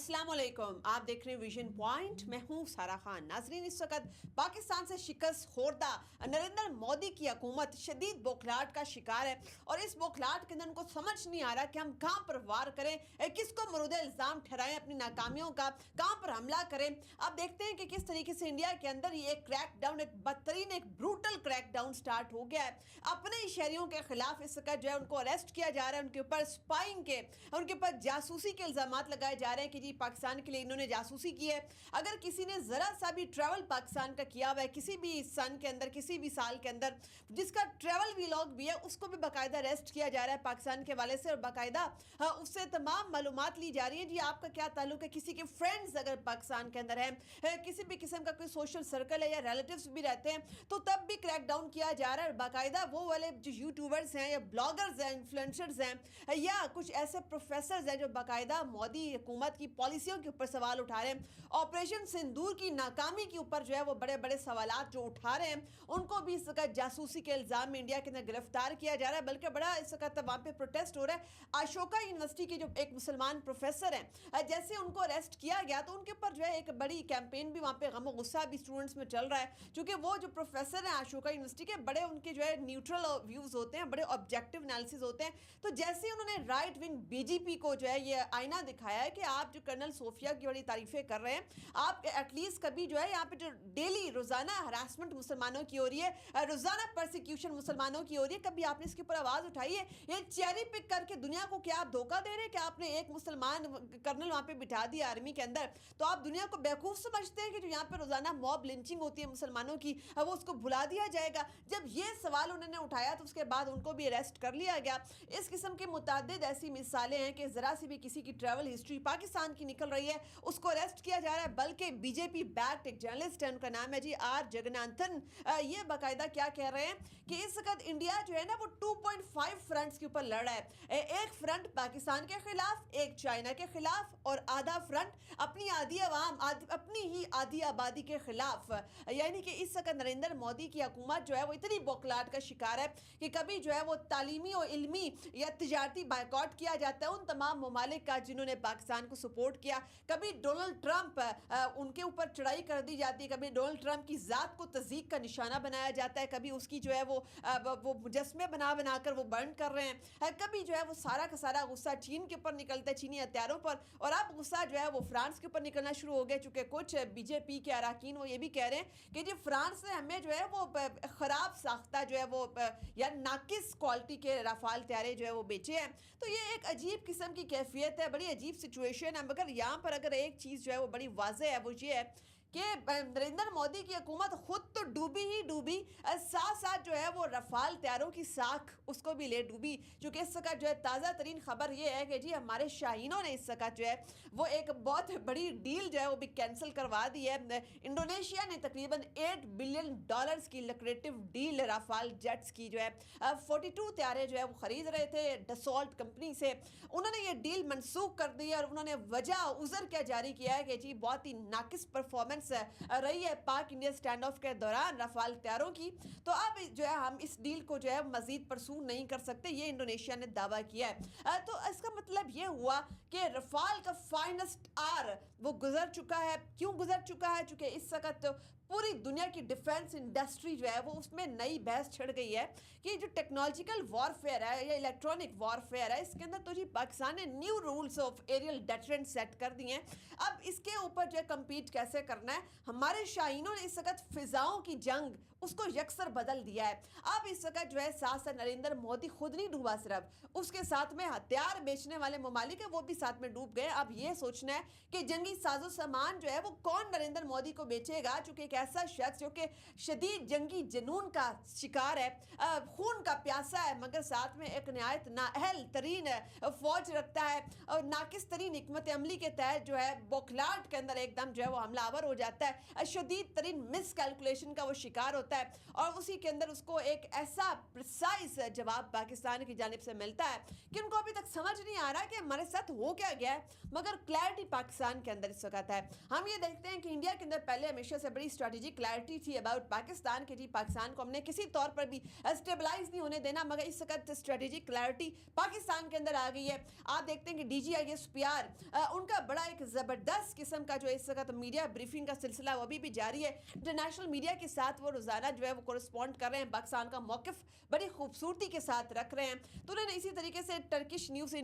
अस्सलाम वालेकुम, आप देख रहे हैं विजन पॉइंट। मैं हूं सारा खान। नाजरीन, इस वक्त पाकिस्तान से शिकस्त खोरदा नरेंद्र मोदी की हुकूमत शदीद बौखलाहट का शिकार है और इस बौखलाहट के अंदर उनको समझ नहीं आ रहा कि हम कहां पर वार करें, किसको मरूद इल्ज़ाम ठहराएं अपनी नाकामियों का, कहां पर हमला करें। अब देखते हैं कि किस तरीके से इंडिया के अंदर ये एक क्रैकडाउन, एक बदतरीन, एक ब्रूटल क्रैकडाउन स्टार्ट हो गया है। अपने ही शहरियों के खिलाफ इस वक्त जो है उनको अरेस्ट किया जा रहा है, उनके ऊपर स्पाइंग के, उनके ऊपर जासूसी के इल्जाम लगाए जा रहे हैं कि जी पाकिस्तान के लिए इन्होंने जासूसी की है। अगर किसी ने जरा सा भी ट्रैवल पाकिस्तान का किया हुआ है किसी भी सन के अंदर, किसी भी साल के अंदर, जिसका ट्रैवल व्लॉग भी है, उसको भी बाकायदा अरेस्ट किया जा रहा है पाकिस्तान के हवाले से और बाकायदा उससे तमाम मालूमात ली जा रही है। जी आपका क्या ताल्लुक है, किसी के फ्रेंड्स अगर पाकिस्तान के अंदर है, किसी भी किस्म का कोई सोशल सर्कल है या रिलेटिव्स भी रहते हैं, तो तब भी क्रैकडाउन किया जा रहा है। बाकायदा वो वाले जो यूट्यूबर्स हैं या ब्लॉगर्स हैं, इन्फ्लुएंसर्स हैं या कुछ ऐसे प्रोफेसर्स हैं जो बाकायदा मोदी हुकूमत की पॉलिसियों के ऊपर सवाल उठा रहे हैं, ऑपरेशन सिंदूर की नाकामी के ऊपर जो है वो बड़े बड़े सवालात जो उठा रहे हैं, उनको भी इस वक्त जासूसी के इल्जाम में इंडिया के अंदर गिरफ्तार किया जा रहा है। बल्कि बड़ा इस वक्त वहाँ पे प्रोटेस्ट हो रहा है। अशोका यूनिवर्सिटी के जो एक मुसलमान प्रोफेसर हैं, जैसे उनको अरेस्ट किया गया तो उनके ऊपर जो है एक बड़ी कैंपेन भी वहाँ पे गम गुस्सा भी स्टूडेंट्स में चल रहा है, क्योंकि वो जो प्रोफेसर हैं अशोका यूनिवर्सिटी के, बड़े उनके जो है न्यूट्रल व्यूज होते हैं, बड़े ऑब्जेक्टिव एनालिसिस होते हैं। तो जैसे उन्होंने राइट विंग बीजेपी को जो है ये आईना दिखाया है कि आप जो कर्नल सोफिया की बड़ी तारीफें कर रहे हैं, आप एटलीस्ट कभी जो है यहाँ पे जो डेली रोजाना हरासमेंट मुसलमानों की हो रही है, रोजाना परसिक्यूशन मुसलमानों की हो रही है, कभी आपने इसके ऊपर आवाज उठाई है? ये चेरी पिक करके दुनिया को क्या आप धोखा दे रहे हैं कि आपने एक मुसलमान कर्नल वहां पे बिठा दिया आर्मी के अंदर, तो आप दुनिया को बेवकूफ समझते हैं कि जो यहाँ पे रोजाना मॉब लिंचिंग होती है मुसलमानों की, वो उसको भुला दिया जाएगा? जब ये सवाल उन्होंने उठाया तो उसके बाद उनको भी अरेस्ट कर लिया गया। इस किस्म के मुतादिद ऐसी मिसालें हैं कि जरा सी भी किसी की ट्रैवल हिस्ट्री पाकिस्तान की निकल रही है उसको अरेस्ट किया जा रहा है। बल्कि बीजेपी बैक्ड एक जर्नलिस्ट है, उनका नाम है जी आर जगन्नाथन, ये बाकायदा क्या कह रहे हैं कि इस वक्त इंडिया जो है ना वो 2.5 फ्रंट्स के ऊपर लड़ रहा है। एक फ्रंट पाकिस्तान के खिलाफ, एक चाइना के खिलाफ और आधा फ्रंट अपनी आधी अवाम, अपनी ही आधी आबादी के खिलाफ। यानी कि इस वक्त नरेंद्र मोदी की हुकूमत जो है वो इतनी बौखलाहट का शिकार है कि कभी जो है वो तालीमी और इल्मी या तिजारती बायकॉट किया जाता है उन तमाम ममालिक का जिन्होंने पाकिस्तान को सपोर्ट किया, कभी डोनाल्ड ट्रंप उनके ऊपर चढ़ाई कर दी जाती है, कभी डोनाल्ड ट्रंप की ज़ात को तज़ीक का निशाना बनाया जाता है, कभी उसकी जो है वो मुजस्मे बना कर वो बर्न कर रहे हैं, कभी जो है वो सारा का सारा गुस्सा चीन के ऊपर निकलता है, चीनी हथियारों पर, और अब गुस्सा जो है वो फ्रांस के ऊपर निकलना शुरू हो गया। चूँकि कुछ बीजेपी के अरकान वो ये भी कह रहे हैं कि जी फ्रांस ने हमें जो है वो ख़राब साख्ता जो है वो या नाकिस क्वालिटी के राफाल तैयारे जो है वो बेचे हैं। तो ये एक अजीब किस्म की कैफियत है, बड़ी अजीब सिचुएशन है। मगर यहाँ पर अगर एक चीज़ जो है वो बड़ी वाज़ेह है, वो ये है कि नरेंद्र मोदी की हुकूमत खुद तो डूबी ही डूबी, साथ साथ जो है वो रफाल तैयारों की साख उसको भी ले डूबी। क्योंकि इस वक्त जो है ताज़ा तरीन खबर ये है कि जी हमारे शाहीनों ने इस वक्त जो है वो एक बहुत बड़ी डील जो है वो भी कैंसिल करवा दी है। इंडोनेशिया ने तकरीबन $8 बिलियन की लक्रेटिव डील रफाल जेट्स की जो है 42 तैयारे जो है वो खरीद रहे थे डसॉल्ट कंपनी से, उन्होंने ये डील मनसूख कर दी है और उन्होंने वजह उज़र क्या जारी किया है कि जी बहुत ही नाकिस परफॉर्मेंस रही है पाक इंडिया स्टैंड ऑफ के दौरान रफाल तैयारों की। तो अब जो है हम इस डील को जो है मजीद परसू नहीं कर सकते, ये इंडोनेशिया ने दावा किया है। तो इसका मतलब ये हुआ कि रफाल का फाइनेस्ट आर वो गुजर चुका है। क्यों गुजर चुका है? चूंकि इस वक्त पूरी दुनिया की डिफेंस इंडस्ट्री जो है वो उसमें नई बहस छिड़ गई है कि जो टेक्नोलॉजिकल वॉरफेयर है या इलेक्ट्रॉनिक वॉरफेयर है, इसके अंदर तो जी पाकिस्तान ने new rules of aerial deterrent set कर दिए हैं। अब इसके ऊपर जो है कम्पीट कैसे करना है, हमारे शाहीनों ने इस वक्त फिजाओं की जंग उसको यकसर बदल दिया है। अब इस वक्त जो है साथ साथ नरेंद्र मोदी खुद नहीं डूबा, सिर्फ उसके साथ में हथियार बेचने वाले ममालिक है वो भी साथ में डूब गए। अब ये सोचना है कि जंगी साजो सामान जो है वो कौन नरेंद्र मोदी को बेचेगा, चूंकि एक ऐसा शख्स जो कि शदीद जंगी जुनून का शिकार है, खून का प्यासा है, मगर साथ में एक नहायत नाअहल तरीन फौज रखता है और नाकिस तरीन हिकमत अमली के तहत जो है बौखलाहट के अंदर एकदम जो है वो हमलावर हो जाता है, शदीद तरीन मिस कैलकुलेशन का वो शिकार होता है और उसी के अंदर उसको एक ऐसा प्रिसाइज जवाब पाकिस्तान की जानिब से मिलता है कि उनको अभी तक समझ नहीं आ रहा कि हमारे साथ हो क्या गया है। मगर क्लैरिटी पाकिस्तान के अंदर इस वक्त है। हम ये देखते हैं कि इंडिया के अंदर पहले हमेशा से बड़ी स्ट्रेटेजिक क्लैरिटी थी अबाउट पाकिस्तान कि जी पाकिस्तान को हमने किसी तौर पर भी स्टेबलाइज नहीं होने देना, मगर इस वक्त स्ट्रेटेजिक क्लैरिटी पाकिस्तान के अंदर आ गई है। आप देखते हैं कि DGISPR उनका बड़ा एक ज़बरदस्त किस्म का जो इस वक्त मीडिया ब्रीफिंग का सिलसिला वो अभी भी जारी है। इंटरनेशनल मीडिया के साथ वो रोज़ाना जो है वो कोरस्पॉन्ड कर रहे हैं, पाकिस्तान का मौक़िफ़ बड़ी खूबसूरती के साथ रख रहे हैं। तो उन्होंने इसी तरीके से टर्किश न्यूज़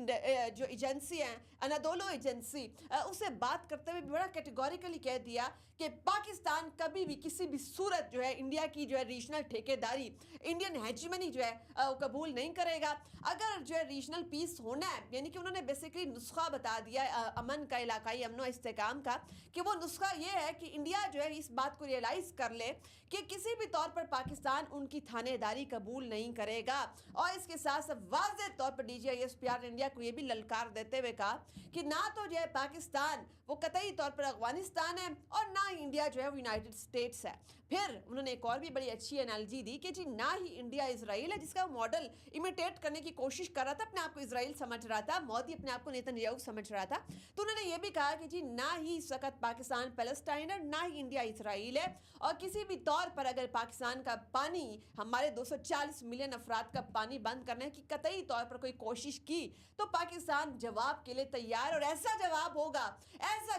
जो एजेंसी है अनादोलो एजेंसी, उससे बात करते हुए बड़ा कैटेगोरिकली कह दिया कि पाकिस्तान कभी भी किसी भी सूरत जो है इंडिया की जो है रीजनल ठेकेदारी, इंडियन हेजिमनी जो है वो कबूल नहीं करेगा। अगर जो है रीजनल पीस होना है, यानी कि उन्होंने बेसिकली नुस्खा बता दिया अमन का, इलाकाई अमन व इस्तेकाम का, कि वो नुस्खा ये है कि इंडिया जो है इस बात को रियलाइज़ कर ले कि किसी भी तौर पर पाकिस्तान उनकी थानेदारी कबूल नहीं करेगा। और इसके साथ साथ वाज़ेह तौर पर DGISPR ने इंडिया को ये भी ललकार देते हुए कहा कि ना तो जो है पाकिस्तान वो कतई तौर पर अफगानिस्तान है और ना ही इंडिया जो है वो यूनाइटेड स्टेट्स है। फिर उन्होंने एक और भी बड़ी अच्छी एनालॉजी दी कि जी ना ही इंडिया इजराइल है, जिसका मॉडल इमिटेट करने की कोशिश कर रहा था, अपने आप को इजराइल समझ रहा था, मोदी अपने आप को नेतन्याहू समझ रहा था। तो उन्होंने ये भी कहा कि जी ना ही इस वक्त पाकिस्तान पैलेस्टाइन है, ना ही इंडिया इजराइल है, और किसी भी तौर पर अगर पाकिस्तान का पानी, हमारे 240 मिलियन अफराद का पानी बंद करने की कतई तौर पर कोई कोशिश की तो पाकिस्तान जवाब के लिए तैयार, और ऐसा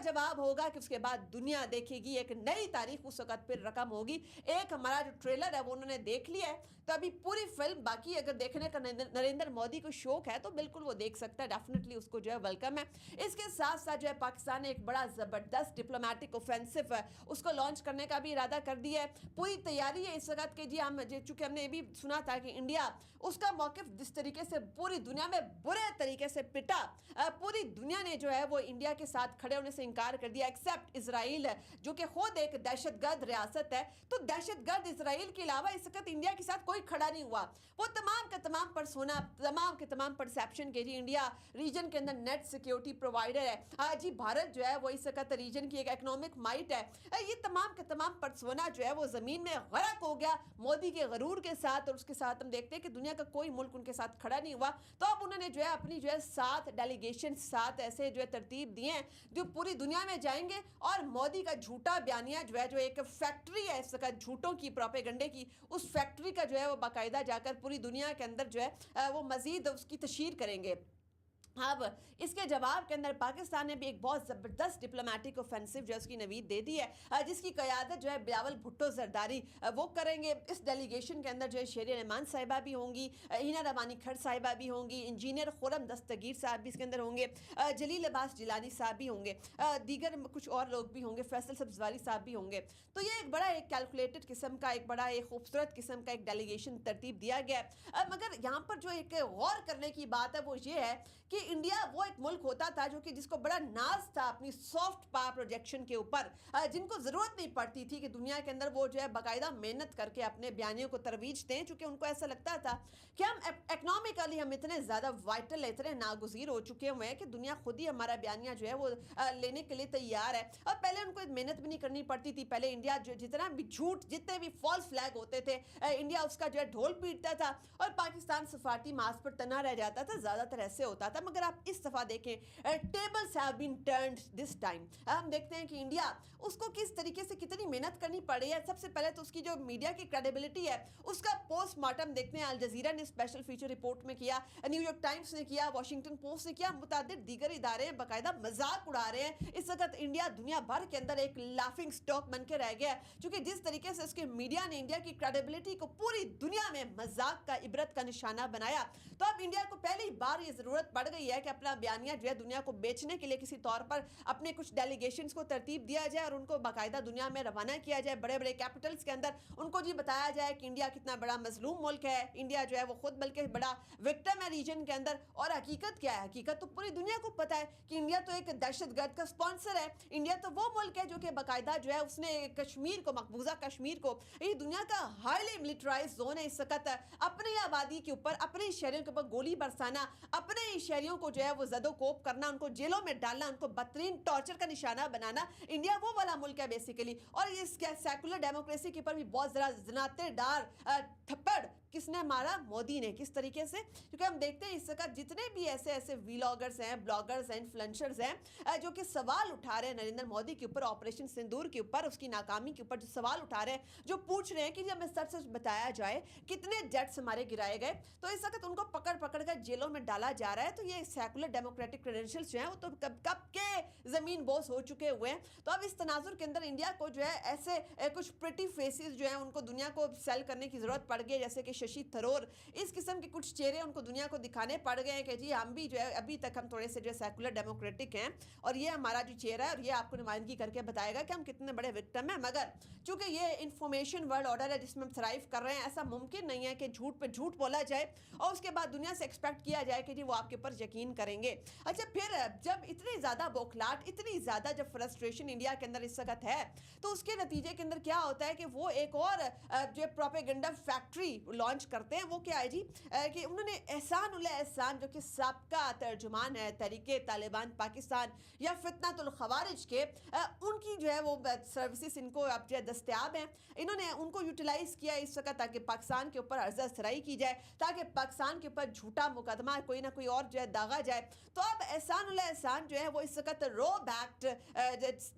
जवाब होगा कि उसके बाद दुनिया देखेगी, एक नई तारीख उस वक्त फिर रकम होगी। एक हमारा जो ट्रेलर है वो उन्होंने देख लिया है, तो अभी पूरी फिल्म बाकी अगर देखने का नरेंद्र मोदी को शौक है तो बिल्कुल वो देख सकता है, डेफिनेटली उसको जो है वेलकम है। इसके साथ साथ जो है पाकिस्तान ने एक बड़ा ज़बरदस्त डिप्लोमेटिक ऑफेंसिव है उसको लॉन्च करने का भी इरादा कर दिया है, पूरी तैयारी है इस वक्त के जी। हम चूँकि हमने ये भी सुना था कि इंडिया उसका मौक़िफ़ जिस तरीके से पूरी दुनिया में बुरे तरीके से पिटा, पूरी दुनिया ने जो है वो इंडिया के साथ खड़े होने से इनकार कर दिया, एक्सेप्ट इसराइल जो कि खुद एक दहशतगर्द रियासत है। तो दहशतगर्द इसराइल के अलावा इस वक्त इंडिया के साथ कोई खड़ा नहीं हुआ। वो तमाम का तमाम परसोना, तमाम के तमाम परसेप्शन के जी इंडिया रीजन के अंदर नेट सिक्योरिटी प्रोवाइडर है, जी भारत जो है वो इस वक्त रीजन की एक इकोनॉमिक माइट है, ये तमाम के तमाम परसोना जो है वो ज़मीन में गरक हो गया मोदी के गरूर के साथ। और उसके साथ हम देखते हैं कि दुनिया का कोई मुल्क उनके साथ खड़ा नहीं हुआ। तो अब उन्होंने जो है अपनी जो है 7 डेलीगेशन, 7 ऐसे जो है तरतीब दिए हैं जो पूरी दुनिया में जाएंगे, और मोदी का झूठा बयानिया जो है, जो एक फैक्ट्री है इस वक्त झूठों की, प्रोपेगेंडे की, उस फैक्ट्री का जो है वो बाकायदा जाकर पूरी दुनिया के अंदर जो है वो मजीद उसकी तशहीर करेंगे। अब इसके जवाब के अंदर पाकिस्तान ने भी एक बहुत ज़बरदस्त डिप्लोमेटिक ऑफेंसिव जो है उसकी नवीद दे दी है, जिसकी क़यादत जो है बिलावल भुट्टो जरदारी वो करेंगे। इस डेलीगेशन के अंदर जो है शेर रहमान साहिबा भी होंगी, हिना रबानी खड़ साहिबा भी होंगी, इंजीनियर खुरम दस्तगीर साहब भी इसके अंदर होंगे, जलील अब्बास जिलानी साहब भी होंगे, दीगर कुछ और लोग भी होंगे, फैसल सब्जवारी साहब भी होंगे। तो ये एक बड़ा एक कैलकुलेटेड किस्म का, एक बड़ा एक खूबसूरत किस्म का एक डेलीगेशन तरतीब दिया गया है। मगर यहाँ पर जो एक गौर करने की बात है वो ये है कि इंडिया वो एक मुल्क होता था जो कि जिसको बड़ा नाज था अपनी सॉफ्ट पावर प्रोजेक्शन के ऊपर, जिनको ज़रूरत नहीं पड़ती थी कि दुनिया के अंदर वो जो है बाकायदा मेहनत करके अपने बयानियों को तरवीज दें, चूँकि उनको ऐसा लगता था कि हम इकनॉमिकली हम इतने ज़्यादा वाइटल, इतने नागुज़ीर हो चुके हुए हैं कि दुनिया खुद ही हमारा बयानिया जो है वो लेने के लिए तैयार है। और पहले उनको मेहनत भी नहीं करनी पड़ती थी। पहले इंडिया जो जितना भी झूठ, जितने भी फॉल्स फ्लैग होते थे, इंडिया उसका जो है ढोल पीटता था और पाकिस्तान सफारती मार्च पर तना रह जाता था। ज़्यादातर ऐसे होता था। मगर आप इस दफ़ा देखें, tables have been turned this time. हम देखते हैं कि इंडिया उसको किस तरीके से कितनी मेहनत करनी पड़ी है। सबसे पहले तो उसकी जो मीडिया की क्रेडिबिलिटी है उसका पोस्टमार्टम देखते हैं। अल जजीरा ने स्पेशल फीचर रिपोर्ट में किया, न्यूयॉर्क टाइम्स ने किया, वाशिंगटन पोस्ट ने किया, मुतादिद दीगर इदारे बाकायदा मजाक उड़ा रहे हैं। इस वक्त इंडिया दुनिया भर के अंदर एक लाफिंग स्टॉक बन के रह गया है, क्योंकि जिस तरीके से उसके मीडिया ने इंडिया की क्रेडिबिलिटी को पूरी दुनिया में मजाक का, इबरत का निशाना बनाया। तो अब इंडिया को पहली बार ये ज़रूरत पड़ गई है कि अपना बयानिया जो है दुनिया को बेचने के लिए किसी तौर पर अपने कुछ डेलीगेशंस को तरतीब दिया जाए और उनको बाकायदा दुनिया में रवाना किया जाए। बड़े बड़े कैपिटल्स के अंदर उनको जी बताया जाए कि इंडिया कितना बड़ा मजलूम मुल्क है, इंडिया जो है वो खुद बल्कि बड़ा विक्टिम है रीजन के अंदर। और हकीकत क्या है? हकीकत तो पूरी दुनिया को पता है कि इंडिया तो एक दहशतगर्द का स्पॉन्सर है। इंडिया तो वो मुल्क है जो कि बाकायदा जो है उसने कश्मीर को, मकबूजा कश्मीर को, ये दुनिया का हाईली मिलिटराइज जोन है इस वक्त, अपनी आबादी के ऊपर, अपने शहरियों के ऊपर गोली बरसाना, अपने शहरियों को जो है वो जदोकोप करना, उनको जेलों में डालना, उनको बदतरीन टॉर्चर का निशाना बनाना, इंडिया वो वाला मुल्क है बेसिकली। और इस सेकुलर डेमोक्रेसी के ऊपर भी बहुत ज़रा जनातेदार थप्पड़ किसने मारा? मोदी ने। किस तरीके से? क्योंकि हम देखते हैं इस वक्त जितने भी ऐसे व्लॉगर्स हैं, ब्लॉगर्स हैं, इन्फ्लुएंसर्स हैं जो कि सवाल उठा रहे हैं नरेंद्र मोदी के ऊपर, ऑपरेशन सिंदूर के ऊपर, उसकी नाकामी के ऊपर जो सवाल उठा रहे हैं, जो पूछ रहे हैं कि हमें सच सच बताया जाए कितने जेट्स हमारे गिराए गए, तो इस वक्त उनको पकड़ पकड़ कर जेलों में डाला जा रहा है। तो ये सेकुलर डेमोक्रेटिक क्रेडेंशियल्स जो हैं वो तो कब के जमीन बोस हो चुके हुए हैं। तो अब इस तनाजुर के अंदर इंडिया को जो है ऐसे कुछ प्रिटी फेसेस जो हैं उनको दुनिया को सेल करने की जरूरत पड़ गई, जैसे कि शशि थरूर, इस किस्म के कुछ चेहरे उनको दुनिया को दिखाने पड़ गए हैं कि जी हम भी जो है अभी तक हम थोड़े से जो सेकुलर डेमोक्रेटिक हैं और ये हमारा जो चेहरा है और ये आपको नुमाइंदगी करके बताएगा कि हम कितने बड़े विक्टिम हैं। मगर चूंकि ये इंफॉर्मेशन वर्ल्ड ऑर्डर है जिसमें हम थ्राइव कर रहे हैं, ऐसा मुमकिन नहीं है कि झूठ पे झूठ बोला जाए और उसके बाद दुनिया से एक्सपेक्ट किया जाए कि जी वो आपके ऊपर यकीन करेंगे। अच्छा, फिर जब इतनी ज़्यादा बौखलाहट, इतनी ज़्यादा जब फ्रस्ट्रेशन इंडिया के अंदर इस वक्त है, तो उसके नतीजे के अंदर क्या होता है कि वो एक और जो प्रोपेगेंडा फैक्ट्री लॉन्च करते हैं। वो क्या है जी कि उन्होंने एहसान उल एहसान जो कि साबका तर्जुमान है तहरीके तालिबान पाकिस्तान या फितनातुल खवारिज के, उनकी जो है वो सर्विसेज इनको अब जो है दस्तयाब हैं, इन्होंने उनको यूटिलाइज़ किया इस वक्त ताकि पाकिस्तान के ऊपर अर्जा सराई की जाए, ताकि पाकिस्तान के ऊपर झूठा मुकदमा कोई ना कोई और जो है दागा जाए। तो अब एहसान उल एहसान जो है वो इस वक्त raw backed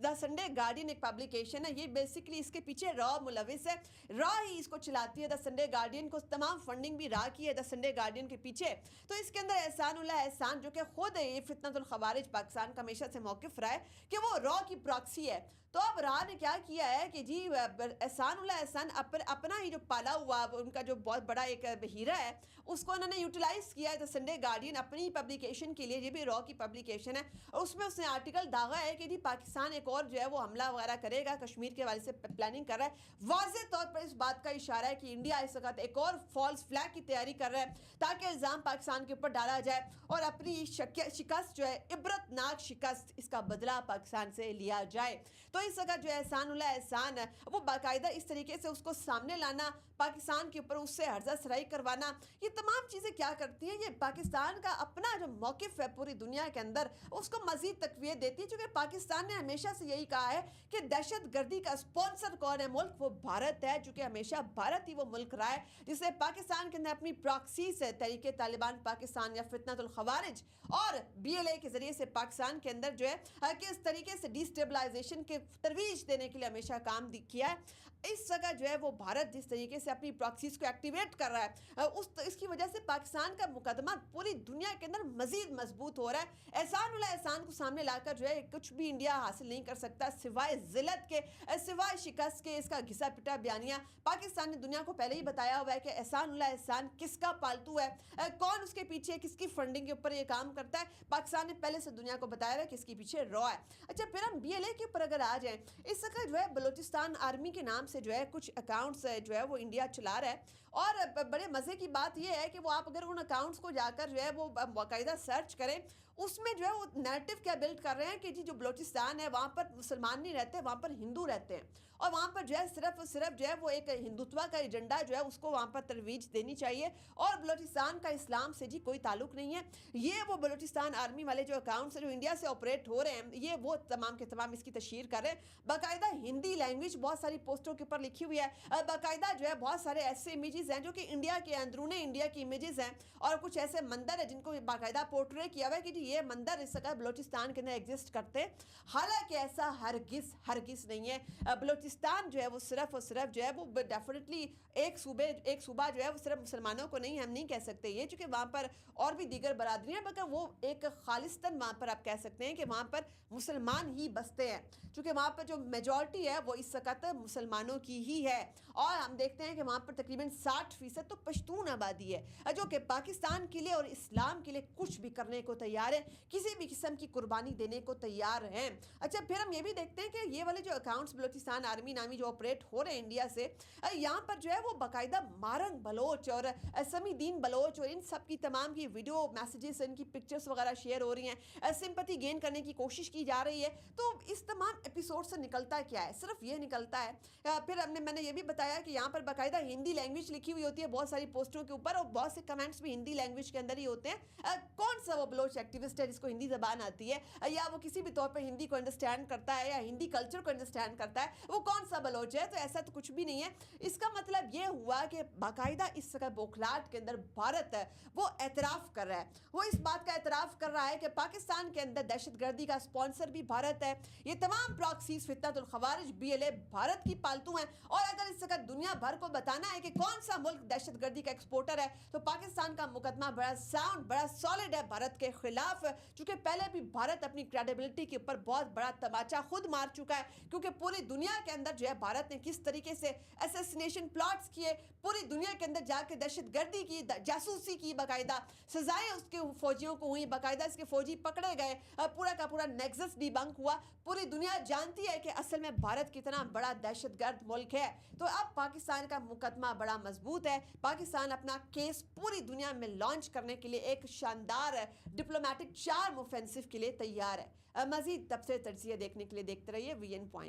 the Sunday guardian एक पब्लिकेशन है, ये बेसिकली इसके पीछे रॉ मुलविस है, रॉ ही इसको चलाती है। द संडे गार्डियन को तमाम फंडिंग भी रॉ की है द संडे गार्डियन के पीछे। तो इसके अंदर एहसान उल एहसान जो कि खुद ये फितनतुल खवारिज पाकिस्तान का हमेशा से मौक़िफ़ रहा है कि वो रॉ की प्रॉक्सी है। तो अब रॉ ने क्या किया है कि जी एहसान उल एहसान अपना ही जो पाला हुआ उनका जो बहुत बड़ा एक हीरा है उसको उन्होंने यूटिलाइज़ किया है द संडे गार्डियन अपनी पब्लिकेशन के लिए। ये भी रॉ की पब्लिकेशन है और उसमें उसने आर्टिकल दागा है कि जी पाकिस्तान एक और जो है वो हमला वगैरह करेगा, कश्मीर के हवाले से प्लानिंग कर रहा है। वाज़ेह तौर पर इस बात का इशारा है कि इंडिया इस वक्त एक और फॉल्स फ्लैग की तैयारी कर रहा है ताकि इल्ज़ाम पाकिस्तान के ऊपर डाला जाए और अपनी शिकस्त जो है इबरतनाक शिकस्त इसका बदला पाकिस्तान से लिया जाए। तो इस वक्त जो एहसान उल एहसान है वो बाकायदा इस तरीके से उसको सामने लाना, पाकिस्तान के ऊपर उससे हर्जा सराई करवाना, ये तमाम चीज़ें क्या करती हैं, ये पाकिस्तान का अपना जो मौक़िफ़ है पूरी दुनिया के अंदर उसको मज़ीद तक़वियत देती है। चूँकि पाकिस्तान ने हमेशा से यही कहा है कि दहशत गर्दी का स्पॉन्सर कौन है मुल्क, वो भारत है। चूँकि हमेशा भारत ही वो मुल्क रहा है जिसने पाकिस्तान के अंदर अपनी प्रॉक्सी से तहरीके तालिबान पाकिस्तान या फितनतुल खवारिज और BLA के ज़रिए से पाकिस्तान के अंदर जो है किस तरीके से डिस्टेबलाइजेशन के तरवीज देने के लिए हमेशा काम किया है। इस जगह जो है वो भारत जिस तरीके से अपनी प्रॉक्सीज को एक्टिवेट कर रहा है इसकी वजह से पाकिस्तान का मुकदमा पूरी दुनिया के अंदर मजीद मजबूत हो रहा है। एहसान उल एहसान को सामने लाकर जो है कुछ भी इंडिया हासिल नहीं कर सकता सिवाय जिल्लत के, सिवाय शिकस्त के। इसका घिसा पिटा बयानिया पाकिस्तान ने दुनिया को पहले ही बताया हुआ है कि एहसान उल एहसान किसका पालतू है, कौन उसके पीछे, किसकी फंडिंग के ऊपर ये काम करता है। पाकिस्तान ने पहले से दुनिया को बताया हुआ है कि इसके पीछे रॉ है। अच्छा, फिर हम BLA के ऊपर अगर आ जाएं, इस वक्त जो है बलूचिस्तान आर्मी के नाम से जो है कुछ अकाउंट्स जो है वो इंडिया चला रहा है और बड़े मज़े की बात ये है कि वो आप अगर उन अकाउंट्स को जाकर जो है वो बाकायदा सर्च करें, उसमें जो है वो नैरेटिव क्या बिल्ड कर रहे हैं कि जी जो बलूचिस्तान है वहाँ पर मुसलमान नहीं रहते, वहाँ पर हिंदू रहते हैं और वहाँ पर जो है सिर्फ जो है वो एक हिंदुत्व का एजेंडा जो है उसको वहाँ पर तरवीज देनी चाहिए और बलूचिस्तान का इस्लाम से जी कोई ताल्लुक नहीं है। ये वो बलूचिस्तान आर्मी वाले जो अकाउंट्स हैं जो इंडिया से ऑपरेट हो रहे हैं, ये वो तमाम के तमाम इसकी तशहीर कर रहे हैं। बाकायदा हिंदी लैंग्वेज बहुत सारी पोस्टों के ऊपर लिखी हुई है, बाकायदा जो है बहुत सारे ऐसे इमेजेस हैं जो कि इंडिया के अंदरूने इंडिया की इमेजेस हैं और कुछ ऐसे मंदिर है जिनको बाकायदा पोर्ट्रे किया हुआ है कि जी ये मंदिर इस जगह बलूचिस्तान के अंदर एग्जिस्ट करते हैं। हालांकि ऐसा हरगिज नहीं है। बलूचिस्तान जो है वो सिर्फ और सिर्फ जो है वो डेफिनेटली एक सूबा जो है वो सिर्फ मुसलमानों को नहीं, हम नहीं कह सकते ये, चूँकि वहाँ पर और भी दीगर बरादरियाँ, मगर वो एक खालिस्तान वहाँ पर आप कह सकते हैं कि वहाँ पर मुसलमान ही बसते हैं, चूँकि वहाँ पर जो मेजॉरिटी है वो इस वक्त मुसलमानों की ही है। और हम देखते हैं कि वहाँ पर तकरीबन 60% तो पश्तून आबादी है जो कि पाकिस्तान के लिए और इस्लाम के लिए कुछ भी करने को तैयार है, किसी भी किस्म की कुर्बानी देने को तैयार हैं। अच्छा, फिर हम ये भी देखते हैं कि ये वाले जो अकाउंट्स बलूचिस्तान आर्मी नामी जो ऑपरेट हो रहे हैं इंडिया से, यहाँ पर जो है वो बाकायदा मारंग बलोच और समीदीन बलोच और इन सब की तमाम की वीडियो मैसेजेस, इनकी पिक्चर्स वगैरह शेयर हो रही हैं, सिंपैथी गेन करने की कोशिश की जा रही है। तो इस तमाम एपिसोड से निकलता क्या है? सिर्फ ये निकलता है। फिर मैंने ये भी बताया कि यहाँ पर बाकायदा हिंदी लैंग्वेज लिखी हुई होती है बहुत सारी पोस्टों के ऊपर और बहुत से कमेंट्स भी हिंदी लैंग्वेज के अंदर ही होते हैं। कौन सा वो बलोच एक्टिविस्ट है जिसको हिंदी ज़बान आती है या वो किसी भी तौर पर हिंदी को अंडरस्टैंड करता है या हिंदी कल्चर को अंडरस्टैंड करता है, वो कौन सा बलोच है? तो ऐसा तो कुछ भी नहीं है। इसका मतलब ये हुआ कि बाकायदा इस बौखलाहट के अंदर भारत है वो एतराफ़ कर रहा है, वो इस बात का एतराफ़ कर रहा है कि पाकिस्तान के अंदर दहशतगर्दी का स्पॉन्सर भी भारत है। ये तमाम प्रॉक्सीज फितनतुल खवारिज BLA भारत की पालतू हैं। और अगर इस वक्त दुनिया भर को बताना है कि कौन सा मुल्क दहशतगर्दी का एक्सपोर्टर है, तो पाकिस्तान का मुकदमा बड़ा साउंड, बड़ा सॉलिड है भारत के खिलाफ। चूंकि पहले भी भारत अपनी क्रेडिबिलिटी के ऊपर बहुत बड़ा तमाचा खुद मार चुका है, क्योंकि पूरी दुनिया के अंदर जो है भारत ने किस तरीके से असैसिनेशन प्लॉट्स किए, पूरी दुनिया के अंदर जाके दहशतगर्दी की, जासूसी की, बाकायदा सजाएं उसके फौजियों को हुई, बाकायदा इसके फौजी पकड़े गए, पूरा का पूरा नेक्सस डिबंक हुआ। पूरी दुनिया जानती है कि असल में भारत कितना बड़ा दहशतगर्द मुल्क है। तो अब पाकिस्तान का मुकदमा बड़ा मजबूत है। पाकिस्तान अपना केस पूरी दुनिया में लॉन्च करने के लिए एक शानदार डिप्लोमेटिक चार्म ऑफेंसिव के लिए तैयार है। मजीद तबसरे तजिया देखने के लिए देखते रहिए VN Point।